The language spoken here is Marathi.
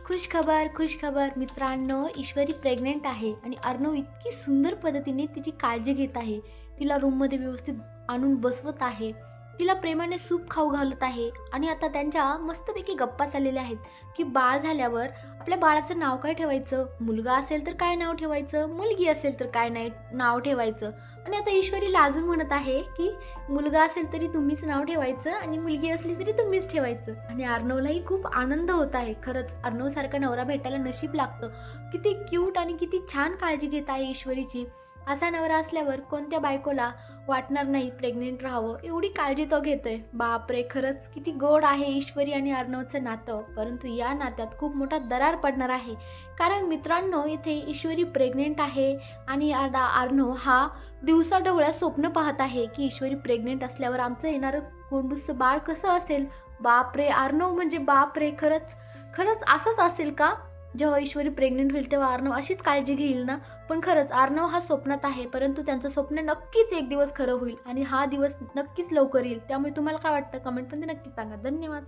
खुश खबर मित्रांनो, ईश्वरी प्रेग्नेंट आहे आणि अर्णव इतकी सुंदर पद्धतीने तिची काळजी घेत आहे. तिला रूममध्ये व्यवस्थित आणून बसवत आहे. तिला प्रेमाने सूप खाऊ घालत आहे आणि आता त्यांच्या मस्तपैकी गप्पा चाललेल्या आहेत की बाळ झाल्यावर आपल्या बाळाचं नाव काय ठेवायचं, मुलगा असेल तर काय नाव ठेवायचं, मुलगी असेल तर काय नाही नाव ठेवायचं. आणि आता ईश्वरी लाजून म्हणत आहे की मुलगा असेल तरी तुम्हीच नाव ठेवायचं आणि मुलगी असली तरी तुम्हीच ठेवायचं. आणि अर्णवलाही खूप आनंद होत आहे. खरंच अर्णवसारखा नवरा भेटायला नशीब लागतं. किती क्यूट आणि किती छान काळजी घेत आहे ईश्वरीची. असा नवरा असल्यावर कोणत्या बायकोला वाटणार नाही प्रेग्नेंट राहावं, एवढी काळजी तो घेतोय. बापरे, खरंच किती गोड आहे ईश्वरी आणि अर्णवचं नातं. परंतु या नात्यात खूप मोठा दरार पडणार आहे. कारण मित्रांनो, इथे ईश्वरी प्रेग्नेंट आहे आणि अर्णव हा दिवसाढवळ्या स्वप्न पाहत आहे की ईश्वरी प्रेग्नेंट असल्यावर आमचं येणारं गोंडूसं बाळ कसं असेल. बापरे, अर्णव म्हणजे बापरे, खरंच खरंच असंच असेल का? जेव्हा ईश्वरी प्रेग्नेंट होईल तेव्हा अर्णव अशीच काळजी घेईल ना? पण खरंच अर्णव हा स्वप्नात आहे, परंतु त्यांचं स्वप्न नक्कीच एक दिवस खरं होईल आणि हा दिवस नक्कीच लवकर येईल. त्यामुळे तुम्हाला काय वाटतं कमेंटमध्ये नक्की सांगा. धन्यवाद.